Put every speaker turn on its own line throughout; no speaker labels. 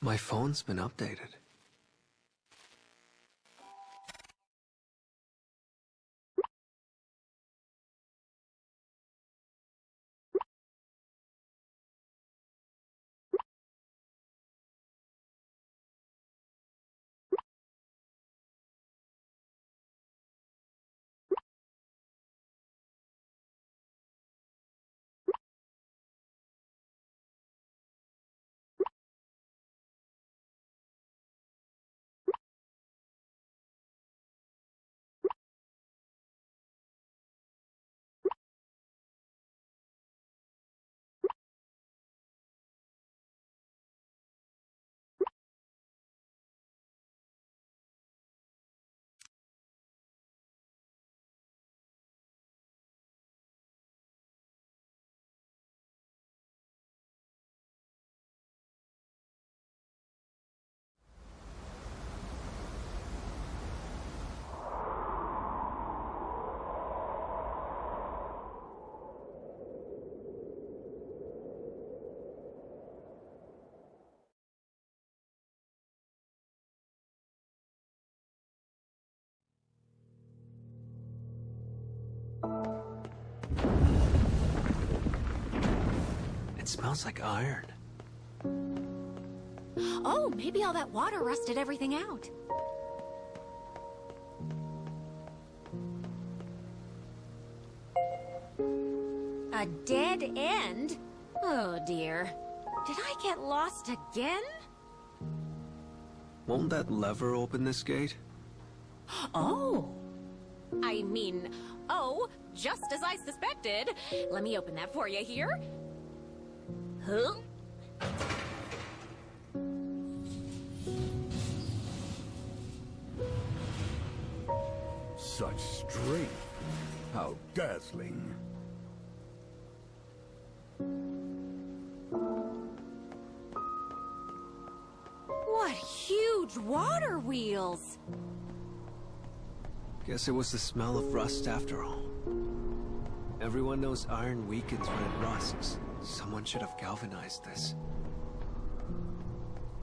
My phone's been updated. It smells like iron.
Oh, maybe all that water rusted everything out. A dead end? Oh dear. Did I get lost again?
Won't that lever open this gate?
Oh. I mean, oh, just as I suspected. Let me open that for you here. Huh?
Such strength. How dazzling.
What huge water wheels!
Guess it was the smell of rust after all. Everyone knows iron weakens when it rusts. Someone should have galvanized this.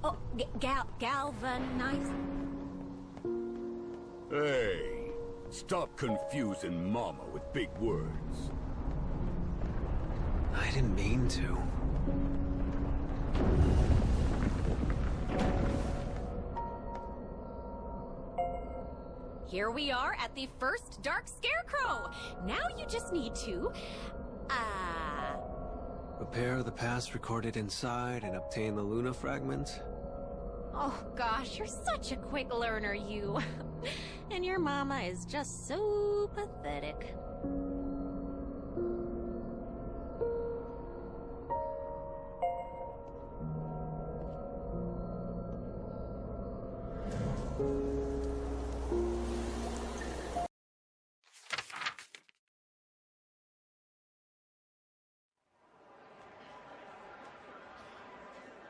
Oh, galvanize?
Hey, stop confusing Mama with big words.
I didn't mean to.
Here we are at the first Dark Scarecrow. Now you just need to,
Repair the past recorded inside and obtain the Luna fragment.
Oh gosh, you're such a quick learner, you. And your mama is just so pathetic.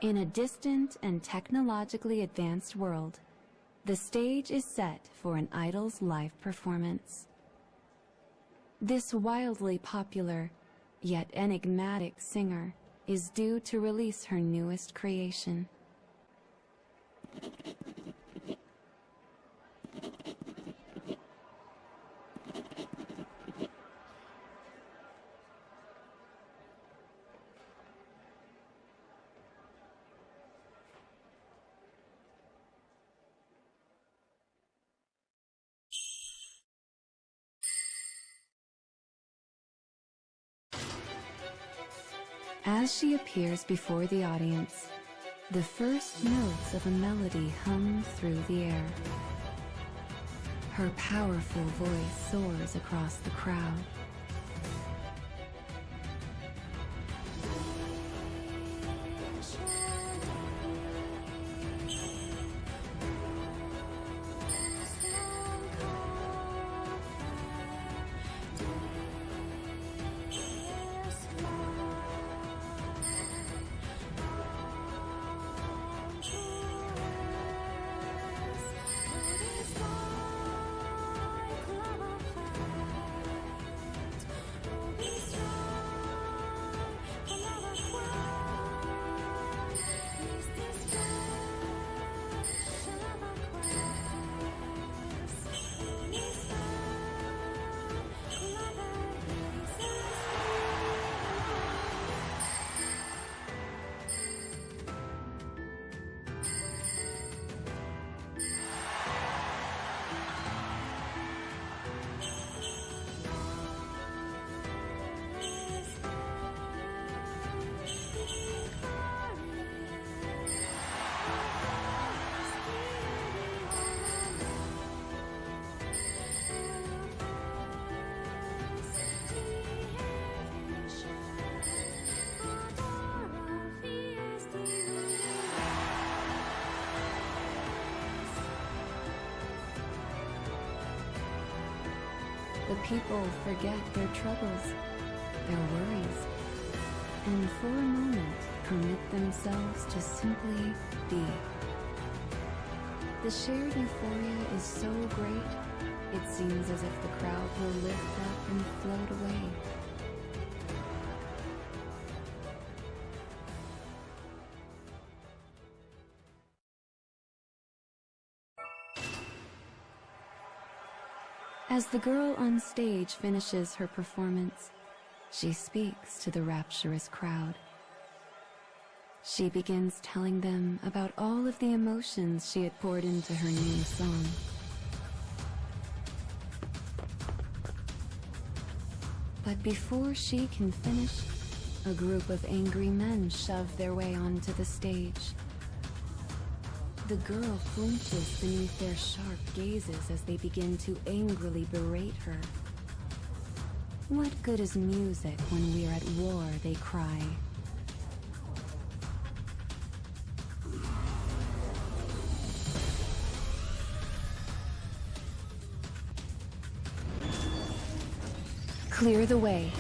In a distant and technologically advanced world, the stage is set for an idol's live performance. This wildly popular, yet enigmatic singer is due to release her newest creation. As she appears before the audience, the first notes of a melody hum through the air. Her powerful voice soars across the crowd. the people forget their troubles, their worries, and for a moment permit themselves to simply be. The shared euphoria is so great, it seems as if the crowd will lift up and float away. As the girl on stage finishes her performance, she speaks to the rapturous crowd. She begins telling them about all of the emotions she had poured into her new song. But before she can finish, a group of angry men shove their way onto the stage. The girl flinches beneath their sharp gazes as they begin to angrily berate her. What good is music when we're at war, they cry. Clear the way.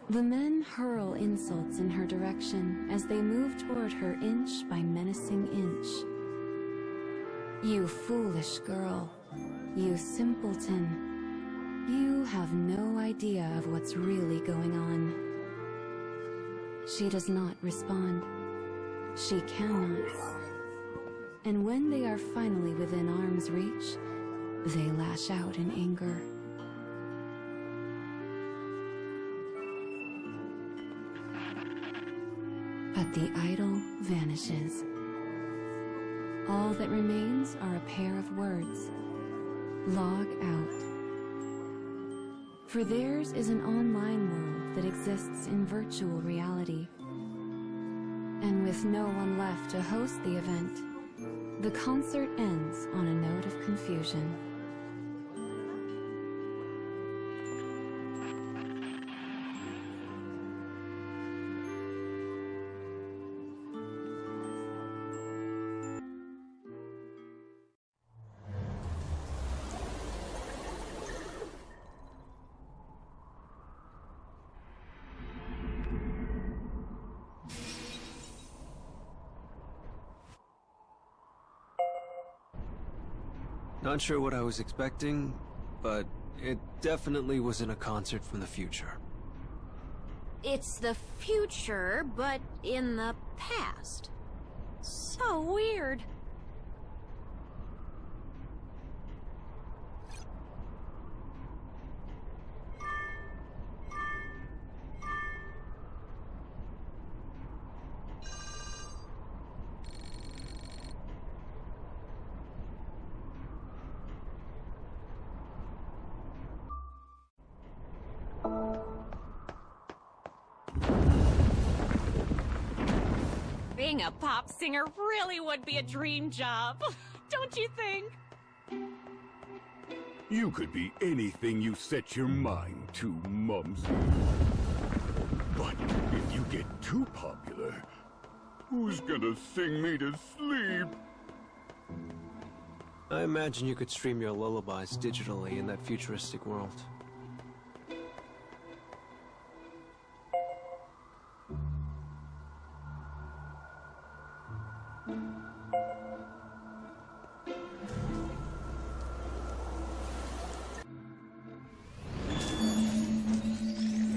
The men hurl insults in her direction as they move toward her inch by menacing inch. You foolish girl. You simpleton. You have no idea of what's really going on. She does not respond. She cannot. And when they are finally within arm's reach, they lash out in anger. But the idol vanishes. All that remains are a pair of words. Log out. For theirs is an online world that exists in virtual reality. And with no one left to host the event, the concert ends on a note of confusion.
Not sure what I was expecting, but it definitely wasn't a concert from the future.
It's the future, but in the past. So weird. Being a pop singer really would be a dream job, don't you think?
You could be anything you set your mind to, Mumsy. But if you get too popular, who's gonna sing me to sleep?
I imagine you could stream your lullabies digitally in that futuristic world.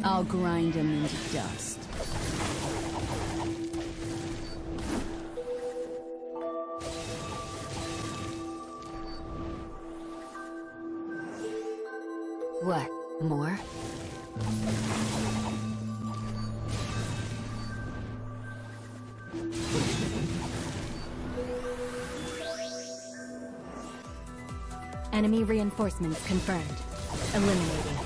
I'll grind him into dust.
What, more?
Enemy reinforcements confirmed. Eliminating.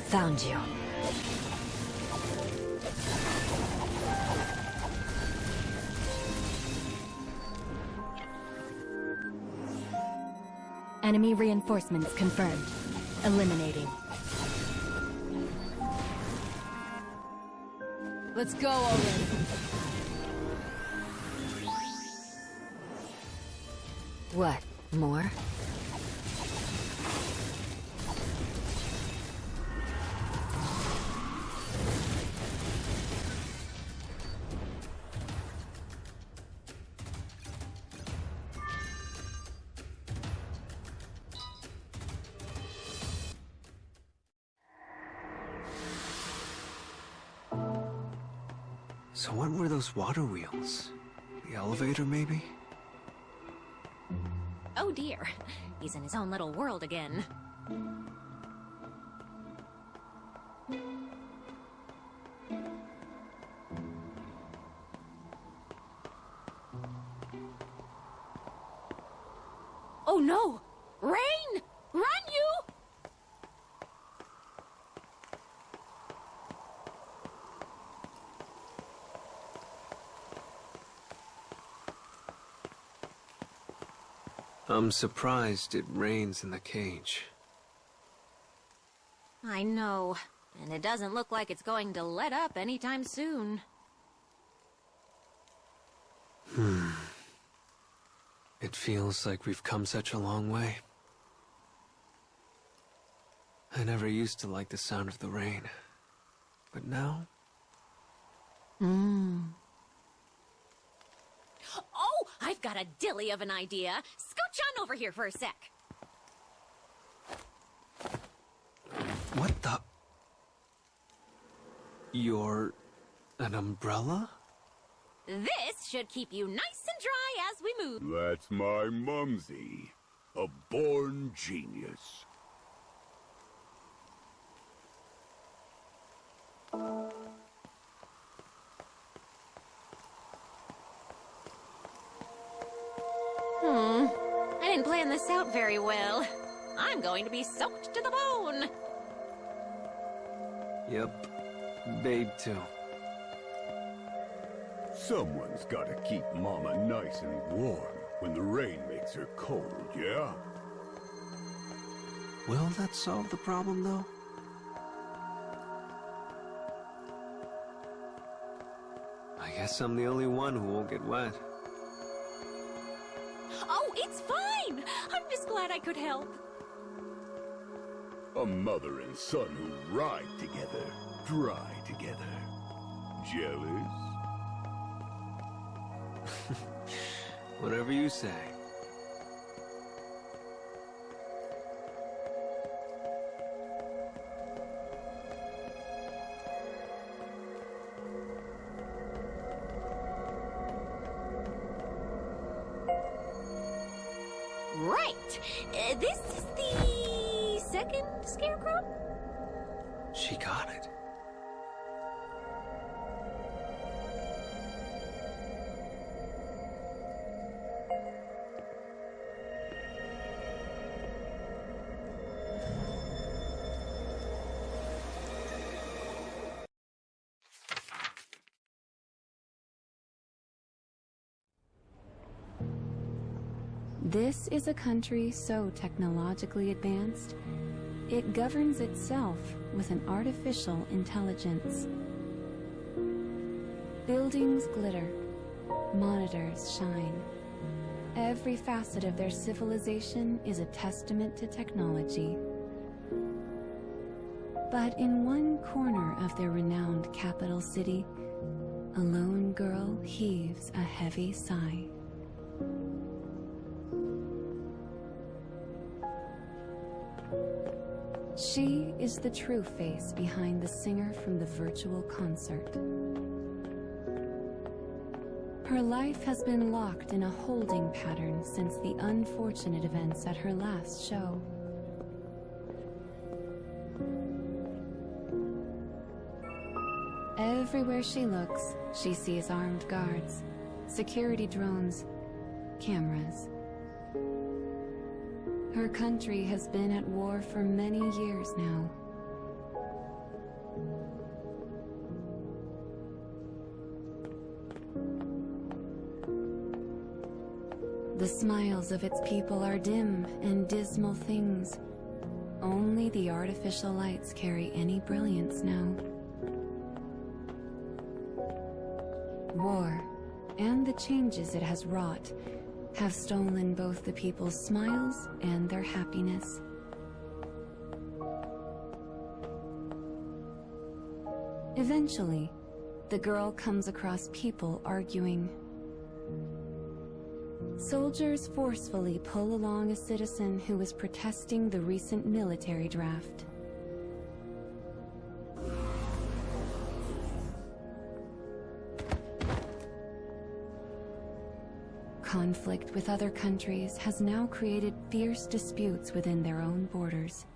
Found you. Enemy reinforcements confirmed. Eliminating.
Let's go already.
What? More?
So what were those water wheels? The elevator, maybe?
Oh dear, he's in his own little world again. Oh no! Rain! Run, you!
I'm surprised it rains in the cage.
I know, and it doesn't look like it's going to let up anytime soon.
It feels like we've come such a long way. I never used to like the sound of the rain. But now...
Oh, I've got a dilly of an idea. Scooch on over here for a sec.
What the... You're... an umbrella?
This should keep you nice and dry as we move.
That's my mumsy. A born genius.
I didn't plan this out very well. I'm going to be soaked to the bone.
Yep. Babe, too.
Someone's gotta keep Mama nice and warm when the rain makes her cold, yeah?
Will that solve the problem, though? I guess I'm the only one who won't get wet.
Oh, it's fine! I'm just glad I could help.
A mother and son who ride together, dry together. Jealous?
Whatever you say.
Right! This is the second scarecrow?
She got it.
This is a country so technologically advanced, it governs itself with an artificial intelligence. Buildings glitter, monitors shine. Every facet of their civilization is a testament to technology. But in one corner of their renowned capital city, a lone girl heaves a heavy sigh. She is the true face behind the singer from the virtual concert. Her life has been locked in a holding pattern since the unfortunate events at her last show. Everywhere she looks, she sees armed guards, security drones, cameras. Her country has been at war for many years now. The smiles of its people are dim and dismal things. Only the artificial lights carry any brilliance now. War, and the changes it has wrought, have stolen both the people's smiles and their happiness. Eventually, the girl comes across people arguing. Soldiers forcefully pull along a citizen who is protesting the recent military draft. Conflict with other countries has now created fierce disputes within their own borders.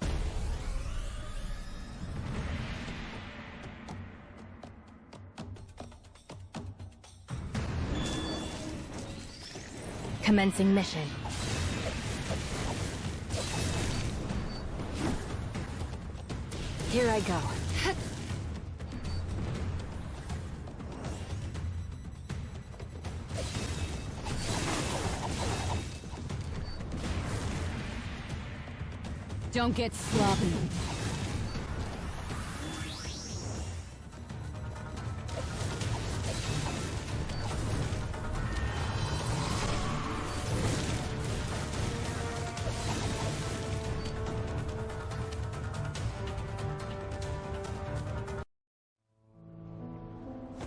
Commencing mission. Here I go.
Don't get sloppy.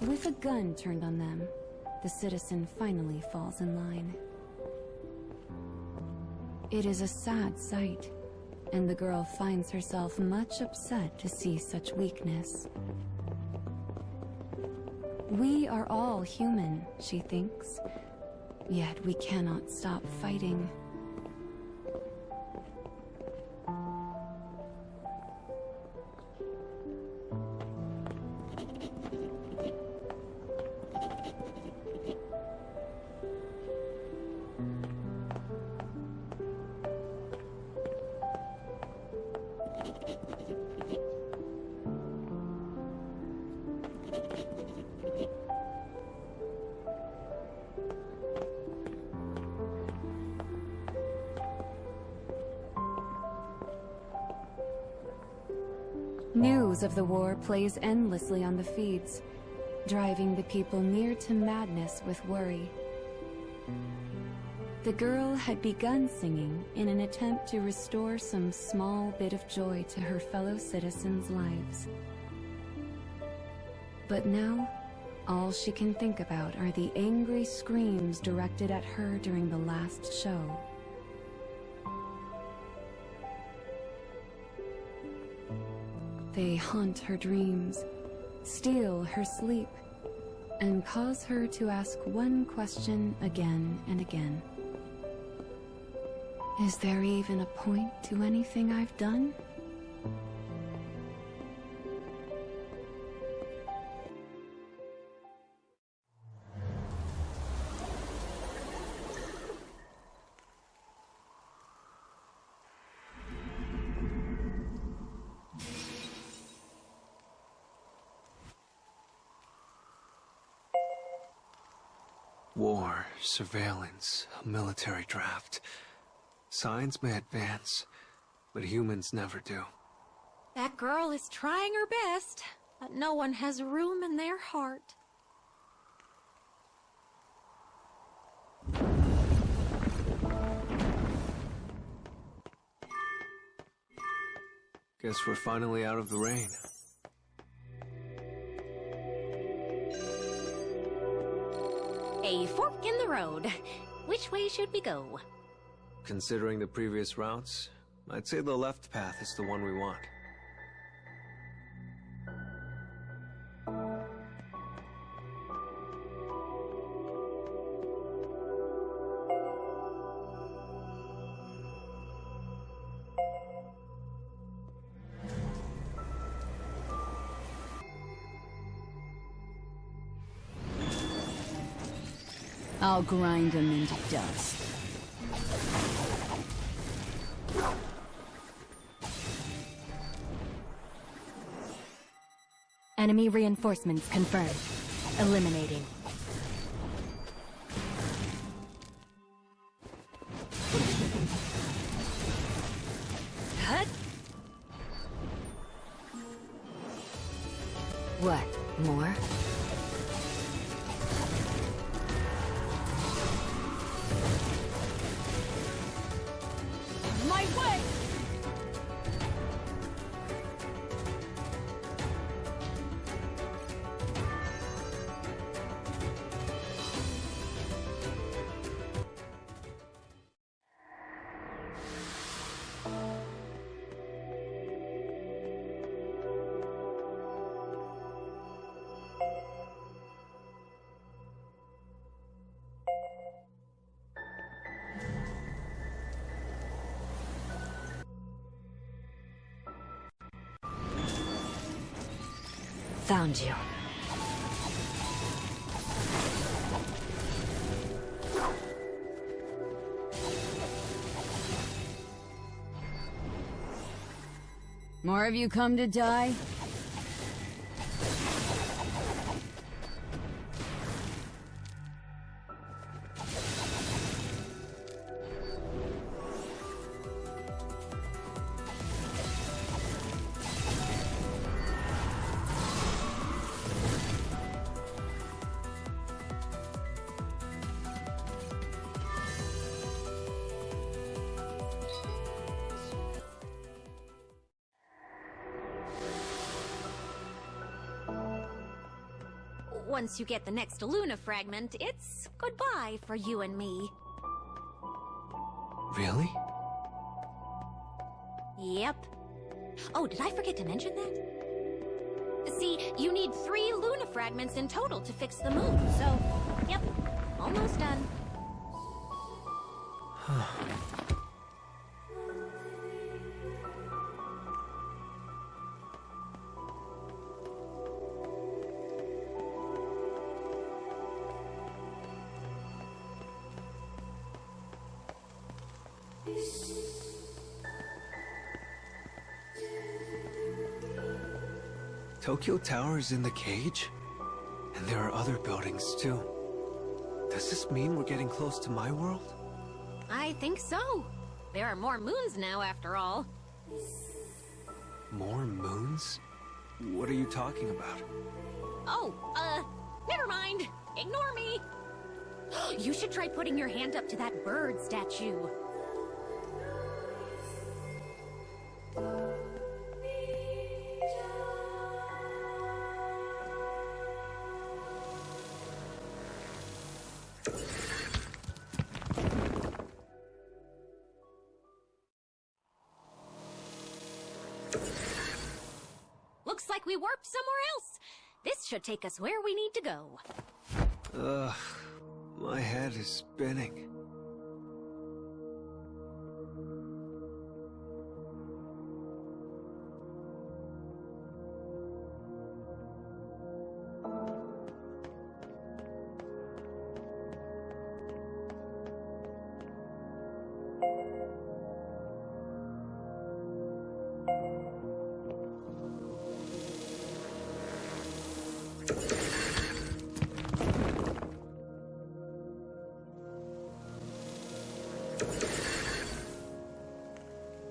With a gun turned on them, the citizen finally falls in line. It is a sad sight, and the girl finds herself much upset to see such weakness. We are all human, she thinks, yet we cannot stop fighting. News of the war plays endlessly on the feeds, driving the people near to madness with worry. The girl had begun singing in an attempt to restore some small bit of joy to her fellow citizens' lives. But now, all she can think about are the angry screams directed at her during the last show. They haunt her dreams, steal her sleep, and cause her to ask one question again and again. Is there even a point to anything I've done?
War, surveillance, a military draft. Science may advance, but humans never do.
That girl is trying her best, but no one has room in their heart.
Guess we're finally out of the rain.
road. Which way should we go?
Considering the previous routes, I'd say the left path is the one we want.
I'll grind them into dust.
Enemy reinforcements confirmed. Eliminating.
Hut!
What? More?
My way!
Found you.
More of you come to die?
Once you get the next Luna fragment, it's goodbye for you and me.
Really?
Yep. Oh, did I forget to mention that? See, you need 3 Luna fragments in total to fix the moon, so, yep, almost done.
Tokyo Tower is in the cage? And there are other buildings, too. Does this mean we're getting close to my world?
I think so. There are more moons now, after all.
More moons? What are you talking about?
Oh, never mind. Ignore me. You should try putting your hand up to that bird statue. Looks like we warped somewhere else. This should take us where we need to go.
Ugh, my head is spinning.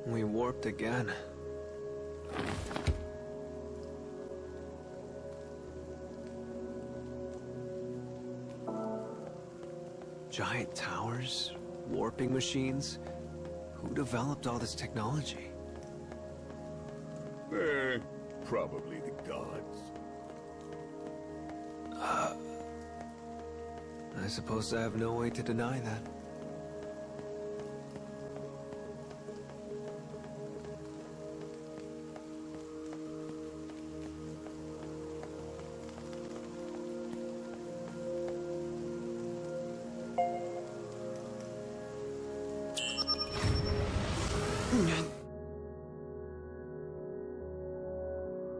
We warped again. Giant towers, warping machines. Who developed all this technology?
Probably the gods.
I suppose I have no way to deny that.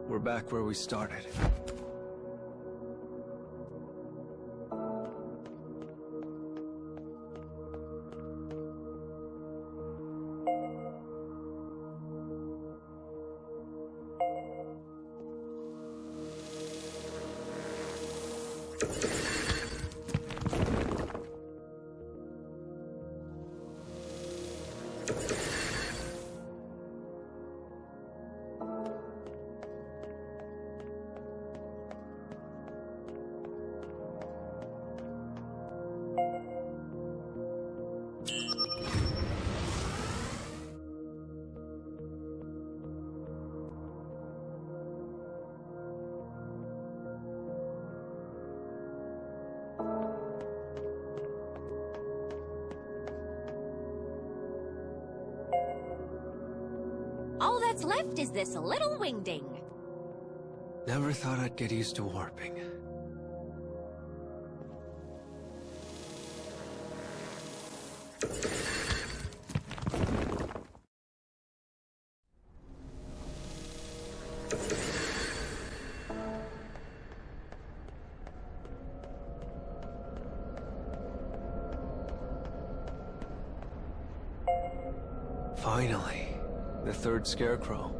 We're back where we started.
All that's left is this little wingding.
Never thought I'd get used to warping. Finally, the third scarecrow.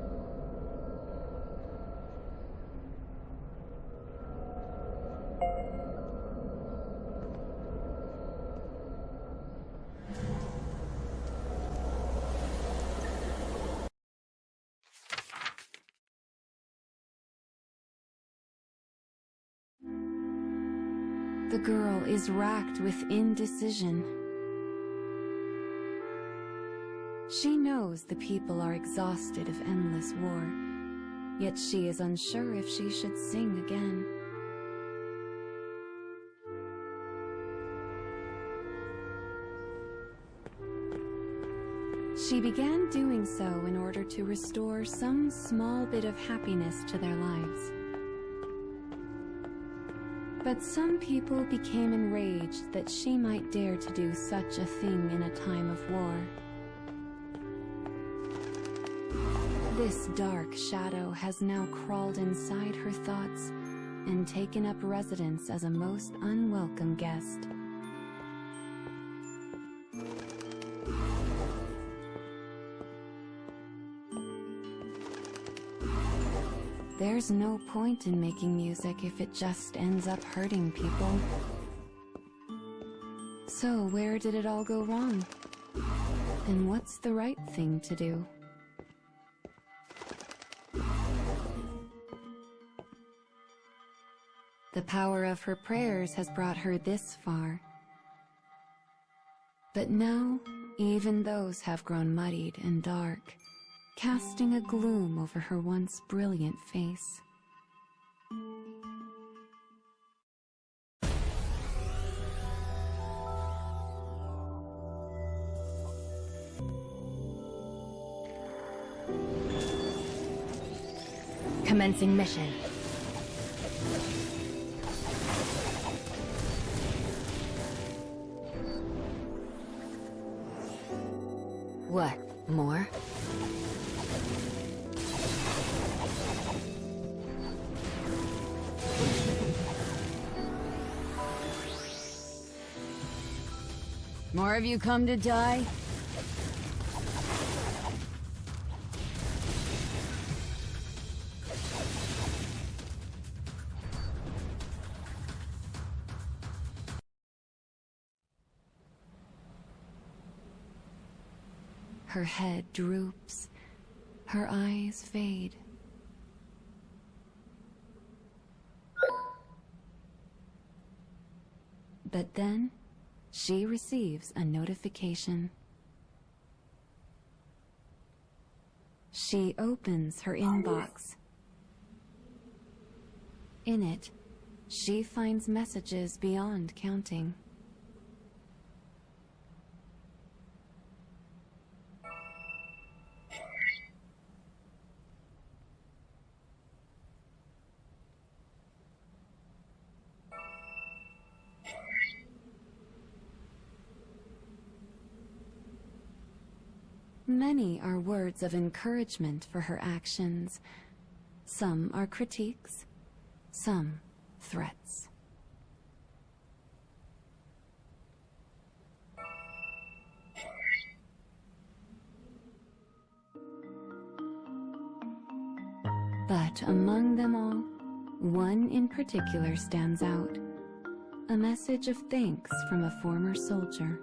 The girl is racked with indecision. She knows the people are exhausted of endless war, yet she is unsure if she should sing again. She began doing so in order to restore some small bit of happiness to their lives. But some people became enraged that she might dare to do such a thing in a time of war. This dark shadow has now crawled inside her thoughts and taken up residence as a most unwelcome guest. There's no point in making music if it just ends up hurting people. So where did it all go wrong? And what's the right thing to do? The power of her prayers has brought her this far. But now, even those have grown muddied and dark, casting a gloom over her once brilliant face.
Commencing mission. What? More?
More of you come to die?
Her head droops, her eyes fade. But then, she receives a notification. She opens her inbox. In it, she finds messages beyond counting. Many are words of encouragement for her actions. Some are critiques, some threats. But among them all, one in particular stands out. A message of thanks from a former soldier.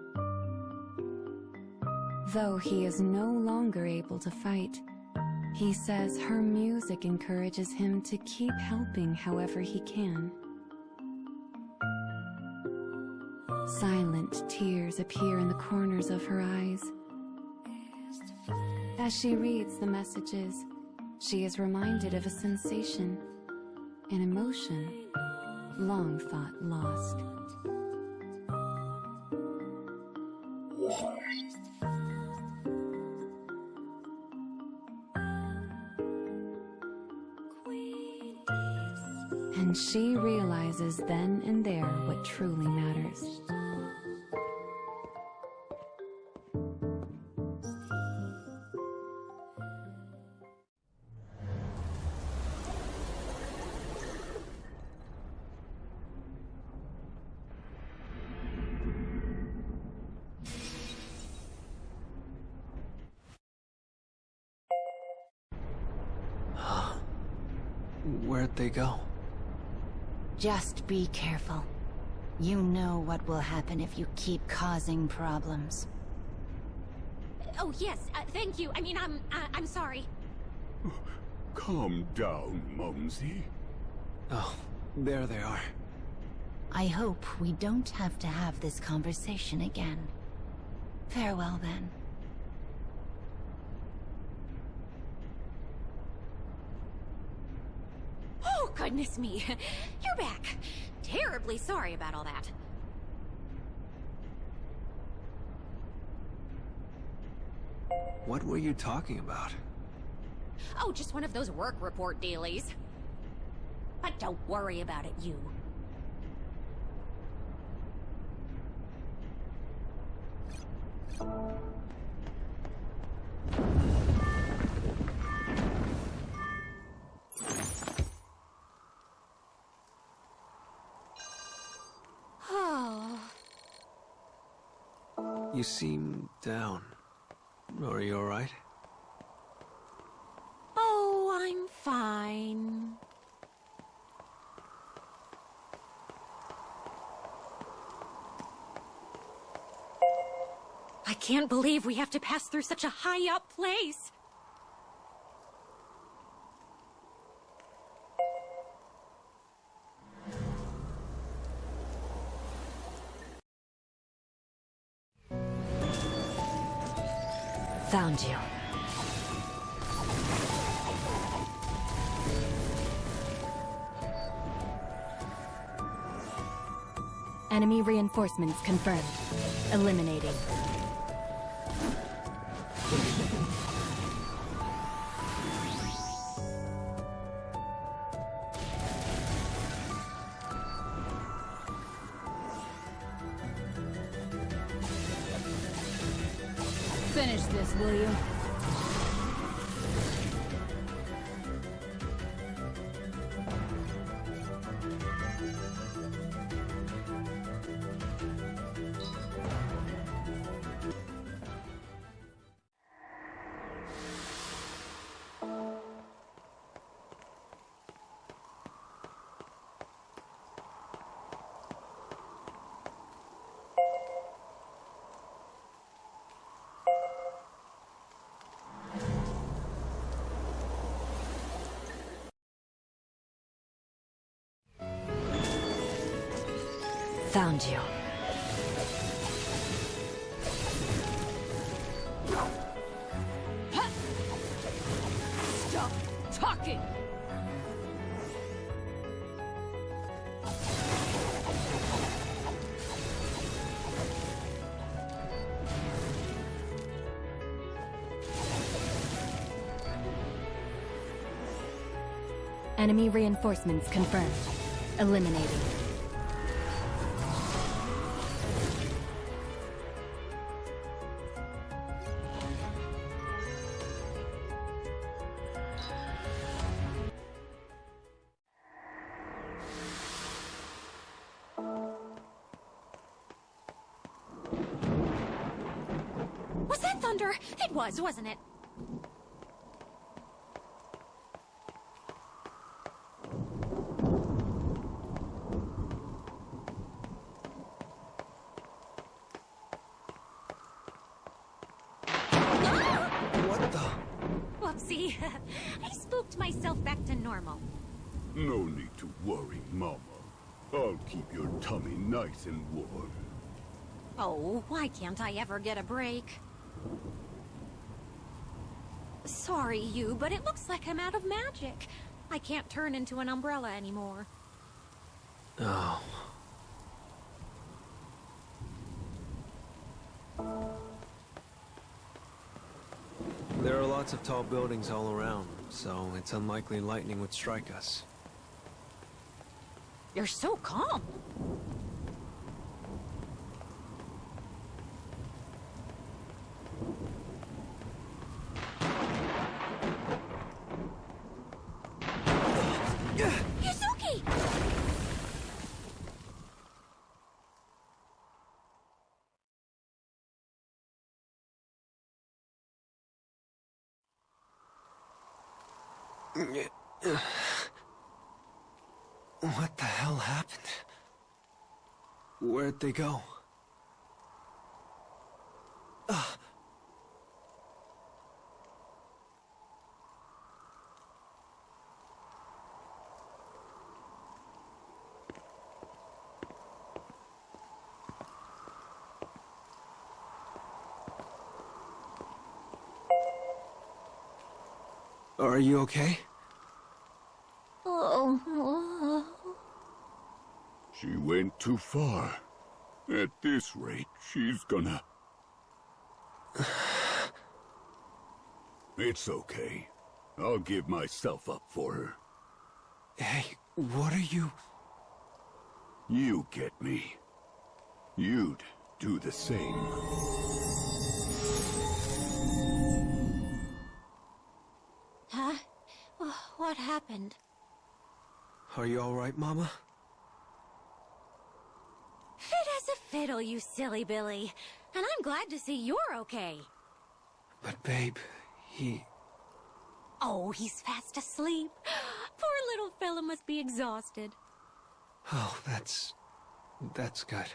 Though he is no longer able to fight, he says her music encourages him to keep helping however he can. Silent tears appear in the corners of her eyes. As she reads the messages, she is reminded of a sensation, an emotion, long thought lost. And she realizes then and there what truly matters.
Where'd they go?
Just be careful. You know what will happen if you keep causing problems.
Oh, yes, thank you. I mean, I'm sorry.
Calm down, Mumsy.
Oh, there they are.
I hope we don't have to have this conversation again. Farewell, then.
Oh, goodness me. You're back. Terribly sorry about all that.
What were you talking about?
Oh, just one of those work report dailies. But don't worry about it, you.
You seem down. Are you alright?
Oh, I'm fine. I can't believe we have to pass through such a high-up place.
Found you. Enemy reinforcements confirmed. Eliminating.
Finish this, will you?
Found you.
Stop talking!
Enemy reinforcements confirmed. Eliminating.
thunder! It was, wasn't it?
What the?
Whoopsie. I spooked myself back to normal.
No need to worry, Mama. I'll keep your tummy nice and warm.
Oh, why can't I ever get a break? Sorry, you, but it looks like I'm out of magic. I can't turn into an umbrella anymore.
Oh. There are lots of tall buildings all around, so it's unlikely lightning would strike us.
You're so calm. Yuzuki!
What the hell happened? Where'd they go? Are you okay?
Oh.
She went too far. At this rate, she's gonna... It's okay. I'll give myself up for her.
Hey, what are you...
You get me. You'd do the same.
Huh? What happened?
Are you alright, Mama?
Fit as a fiddle, you silly Billy. And I'm glad to see you're okay.
But babe, he...
Oh, he's fast asleep. Poor little fella must be exhausted.
Oh, that's good.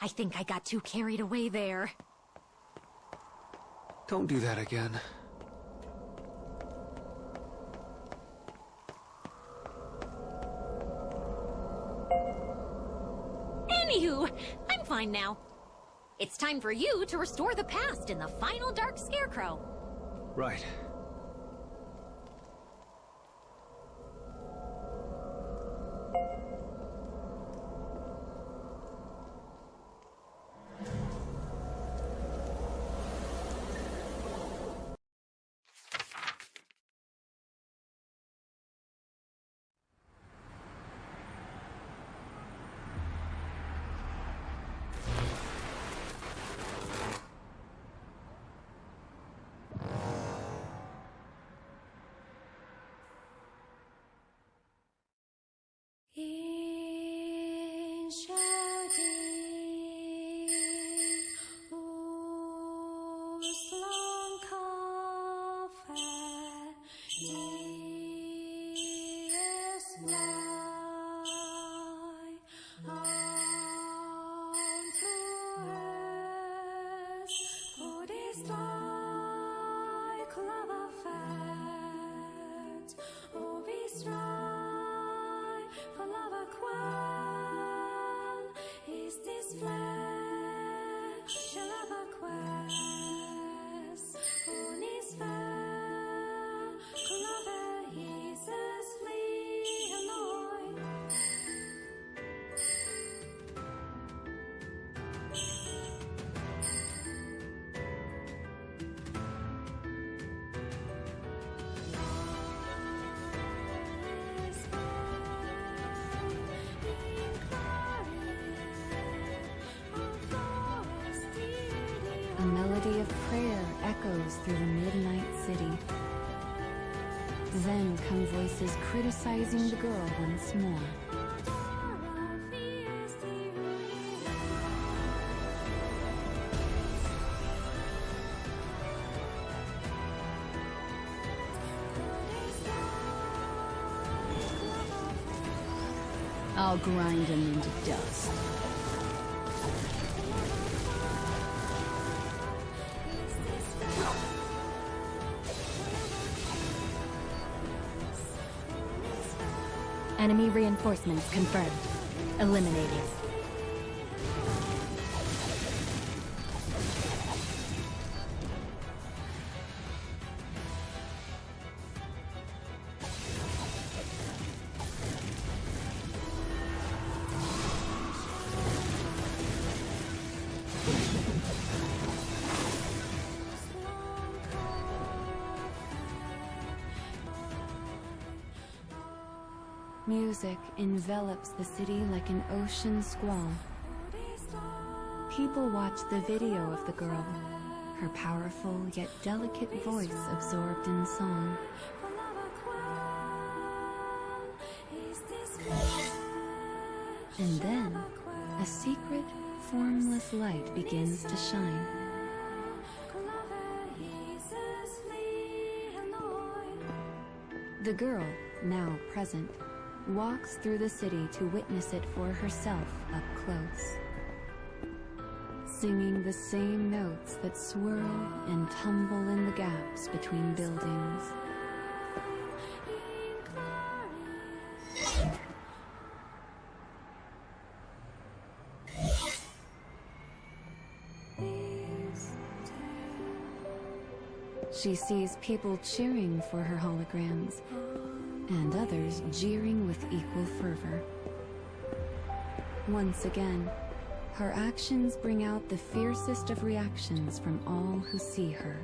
I think I got too carried away there.
Don't do that again.
Anywho, I'm fine now. It's time for you to restore the past in the final Dark Scarecrow.
Right.
A melody of prayer echoes through the midnight city. Then come voices criticizing the girl once more.
I'll grind them into dust.
Enemy reinforcements confirmed. Eliminated. Music envelops the city like an ocean squall. People watch the video of the girl, her powerful yet delicate voice absorbed in song. And then, a secret, formless light begins to shine. The girl, now present, walks through the city to witness it for herself up close. Singing the same notes that swirl and tumble in the gaps between buildings. She sees people cheering for her holograms, and others jeering with equal fervor. Once again, her actions bring out the fiercest of reactions from all who see her.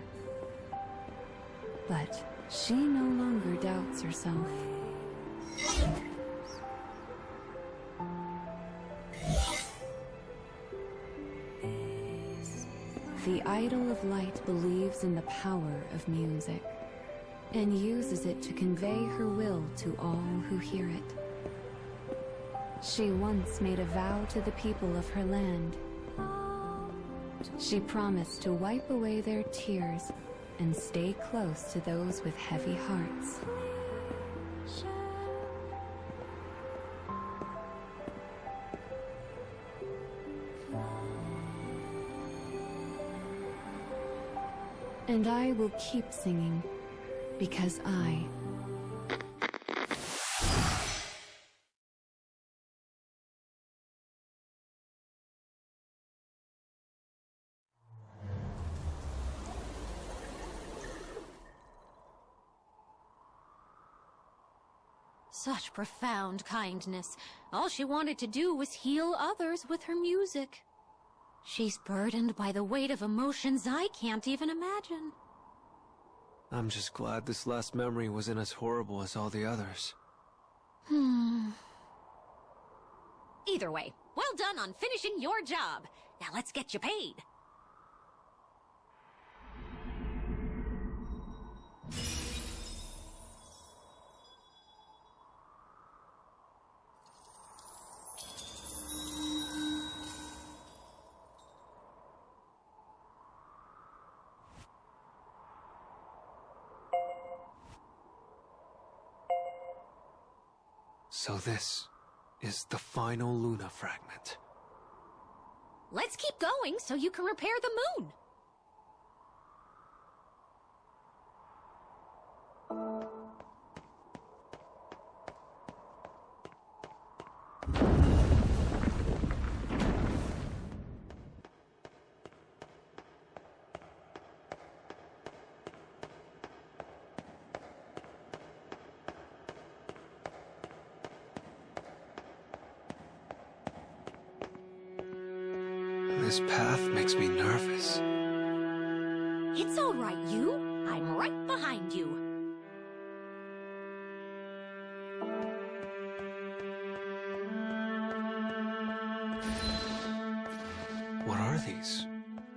But she no longer doubts herself. The Idol of Light believes in the power of music, and uses it to convey her will to all who hear it. She once made a vow to the people of her land. She promised to wipe away their tears and stay close to those with heavy hearts. And I will keep singing, because I...
Such profound kindness. All she wanted to do was heal others with her music. She's burdened by the weight of emotions I can't even imagine.
I'm just glad this last memory wasn't as horrible as all the others.
Either way, well done on finishing your job. Now let's get you paid.
So this is the final Luna fragment.
Let's keep going so you can repair the moon.
This path makes me nervous.
It's all right, you. I'm right behind you.
What are these?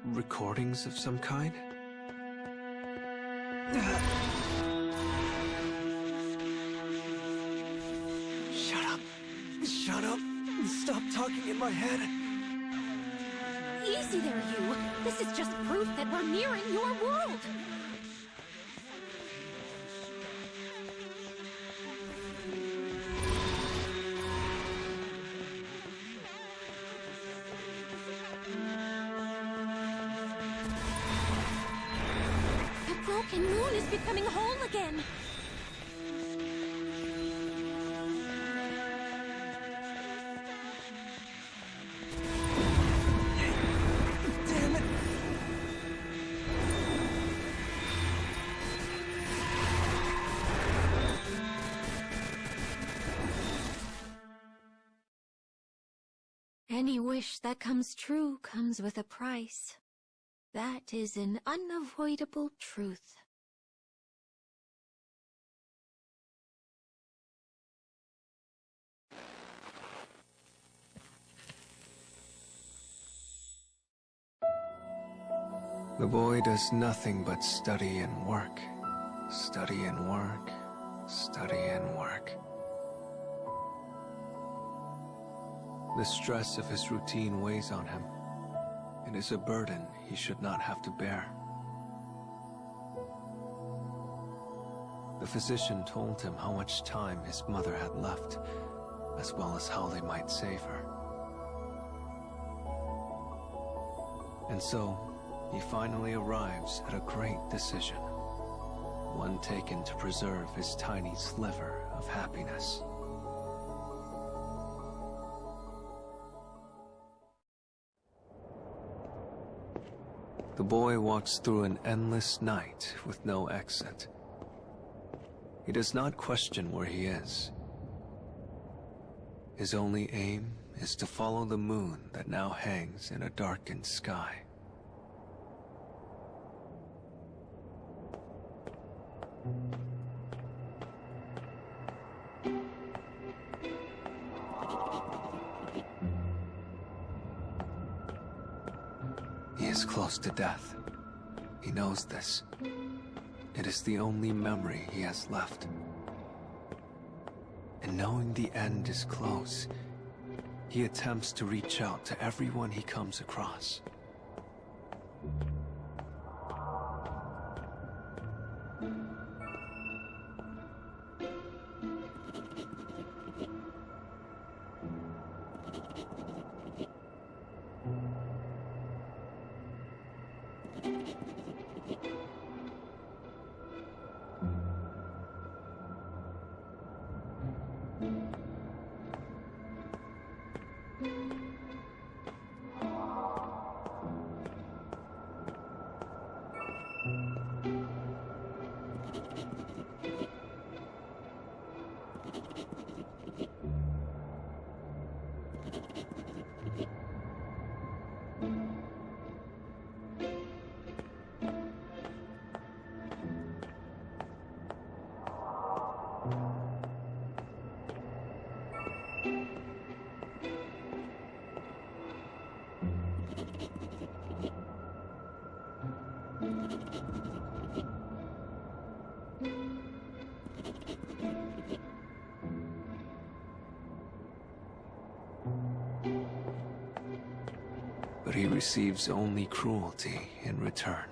Recordings of some kind? Shut up. Shut up. Stop talking in my head.
Easy there, you. This is just proof that we're nearing your world. becoming whole again.
Damn it!
Any wish that comes true comes with a price. That is an unavoidable truth.
The boy does nothing but study and work. Study and work. Study and work. The stress of his routine weighs on him. It is a burden he should not have to bear. The physician told him how much time his mother had left, as well as how they might save her. And so, he finally arrives at a great decision. One taken to preserve his tiny sliver of happiness. The boy walks through an endless night with no exit. He does not question where he is. His only aim is to follow the moon that now hangs in a darkened sky. He is close to death. He knows this. It is the only memory he has left. And knowing the end is close, he attempts to reach out to everyone he comes across. But he receives only cruelty in return.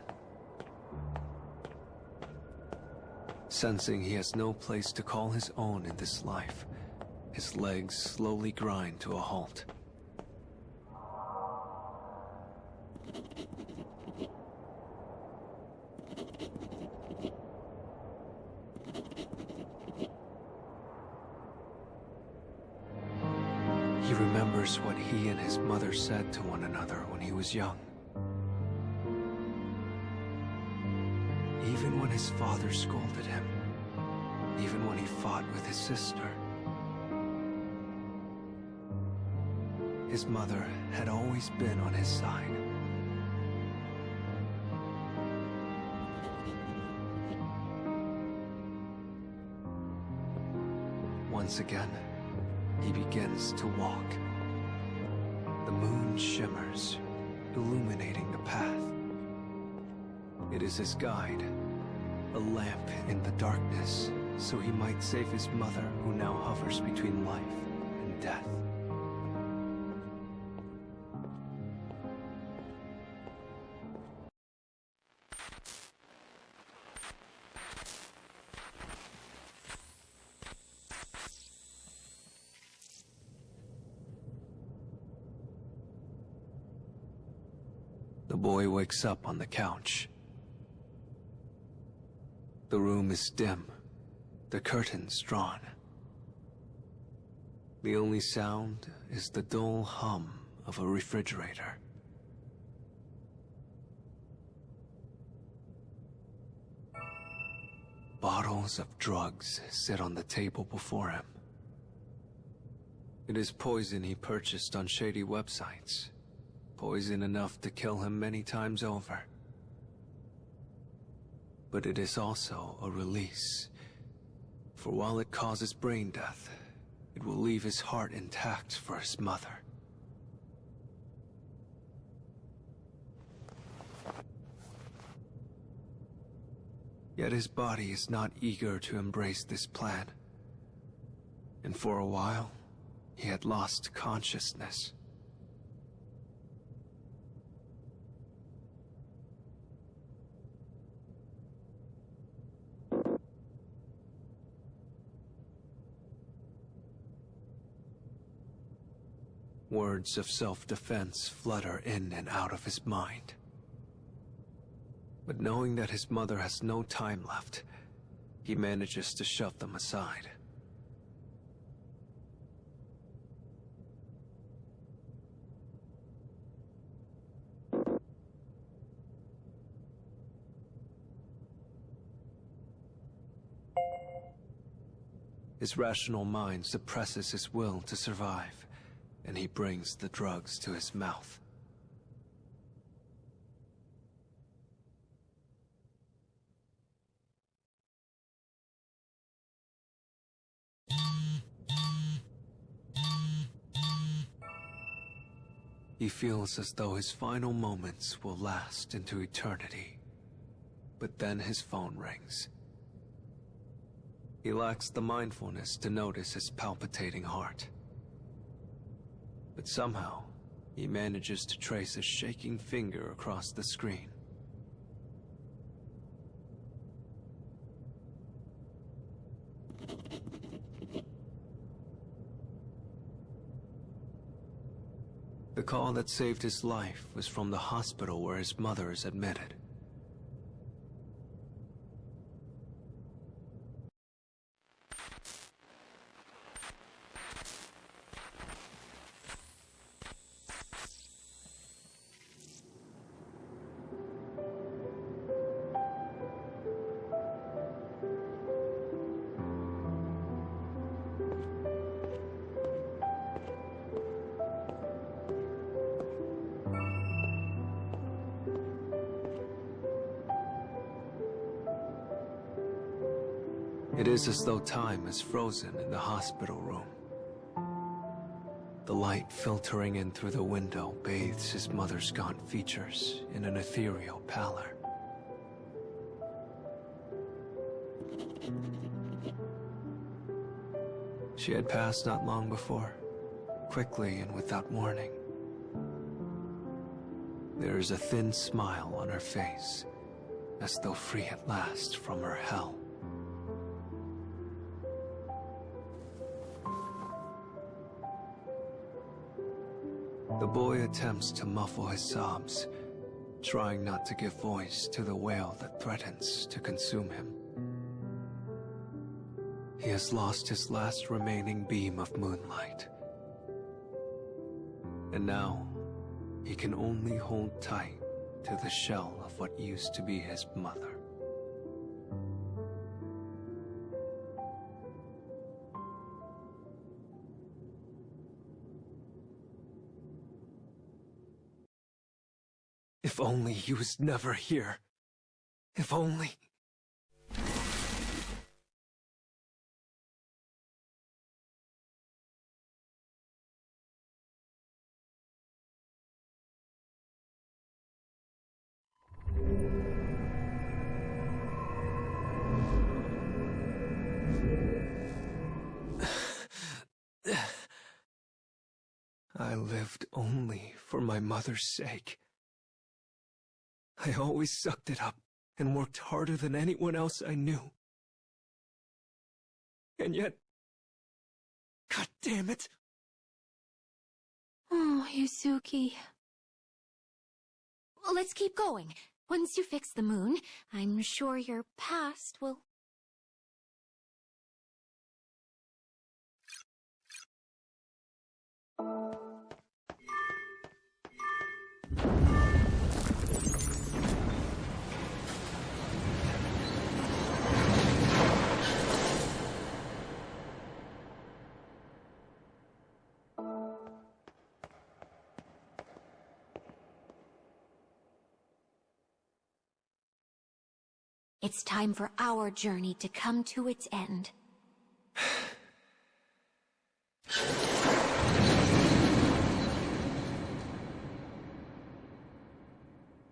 Sensing he has no place to call his own in this life, his legs slowly grind to a halt. He remembers what he and his mother said to one another when he was young. Even when his father scolded him, even when he fought with his sister, his mother had always been on his side. Once again, he begins to walk. The moon shimmers, illuminating the path. It is his guide, a lamp in the darkness, so he might save his mother who now hovers between life and death. The boy wakes up on the couch. The room is dim, the curtains drawn. The only sound is the dull hum of a refrigerator. Bottles of drugs sit on the table before him. It is poison he purchased on shady websites. Poison enough to kill him many times over. But it is also a release. For while it causes brain death, it will leave his heart intact for his mother. Yet his body is not eager to embrace this plan. And for a while, he had lost consciousness. Words of self-defense flutter in and out of his mind. But knowing that his mother has no time left, he manages to shove them aside. His rational mind suppresses his will to survive, and he brings the drugs to his mouth. He feels as though his final moments will last into eternity. But then his phone rings. He lacks the mindfulness to notice his palpitating heart. But somehow, he manages to trace a shaking finger across the screen. The call that saved his life was from the hospital where his mother is admitted. It is as though time is frozen in the hospital room. The light filtering in through the window bathes his mother's gaunt features in an ethereal pallor. She had passed not long before, quickly and without warning. There is a thin smile on her face, as though free at last from her hell. The boy attempts to muffle his sobs, trying not to give voice to the wail that threatens to consume him. He has lost his last remaining beam of moonlight. And now, he can only hold tight to the shell of what used to be his mother. If only he was never here. If only... I lived only for my mother's sake. I always sucked it up and worked harder than anyone else I knew. And yet... God damn it!
Oh, Yusuke. Let's keep going. Once you fix the moon, I'm sure your past will... It's time for our journey to come to its end.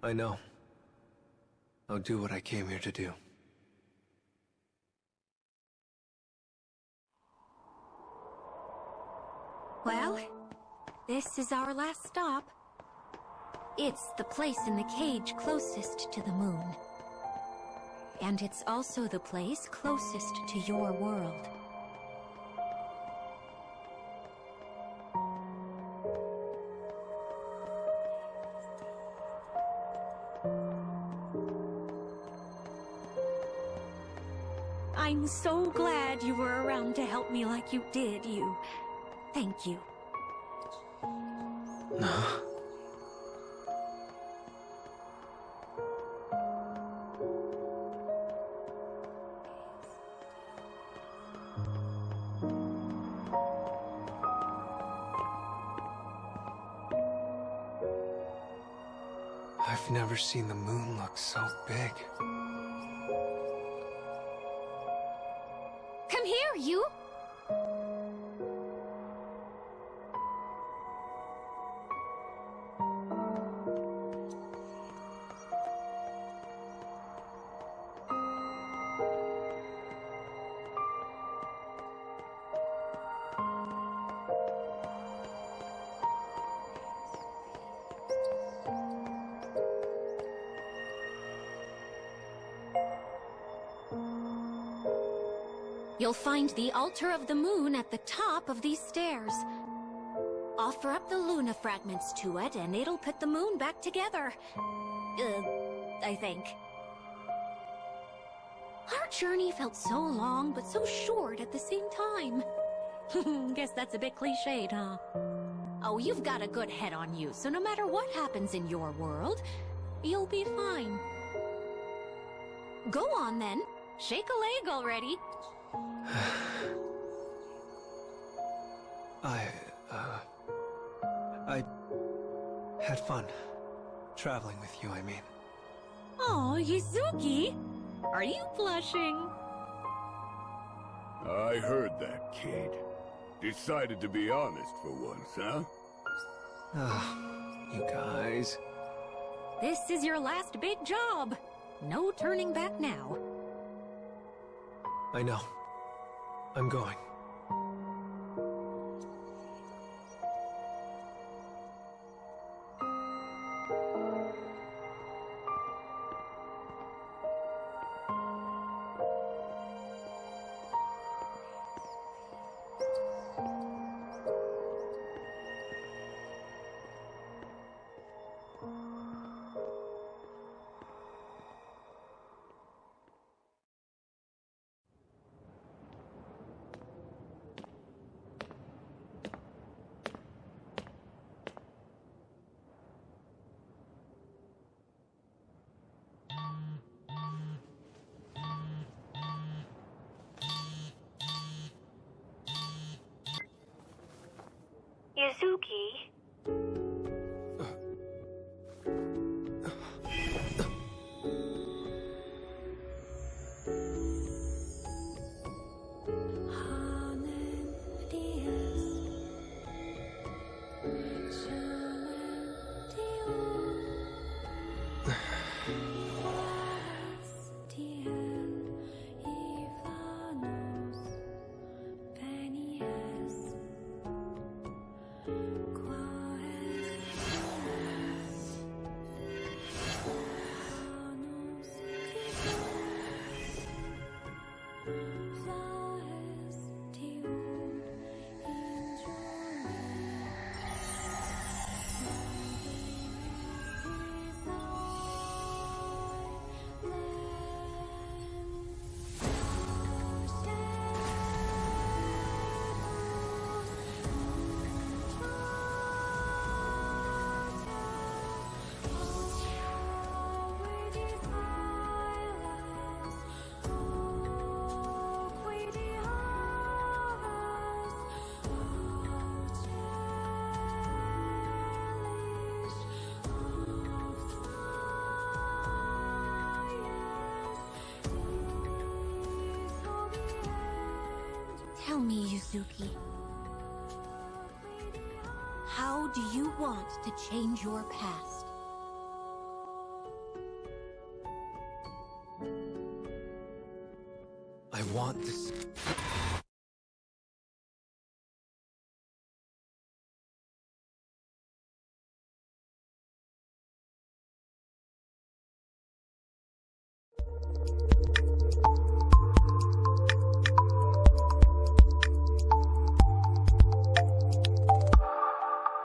I know. I'll do what I came here to do.
Well, this is our last stop. It's the place in the cage closest to the moon. And it's also the place closest to your world. I'm so glad you were around to help me like you did, you. Thank you.
I've never seen the moon look so big.
Come here, you! You'll find the altar of the moon at the top of these stairs. Offer up the Luna fragments to it, and it'll put the moon back together. I think. Our journey felt so long, but so short at the same time. Guess that's a bit cliched, huh? Oh, you've got a good head on you, so no matter what happens in your world, you'll be fine. Go on, then. Shake a leg already.
I had fun. Traveling with you, I mean.
Oh, Yuzuki! Are you blushing?
I heard that, kid. Decided to be honest for once, huh?
You guys.
This is your last big job. No turning back now.
I know. I'm going.
Yuzuki? Tell me, Yuzuki. How do you want to change your past?
I want this.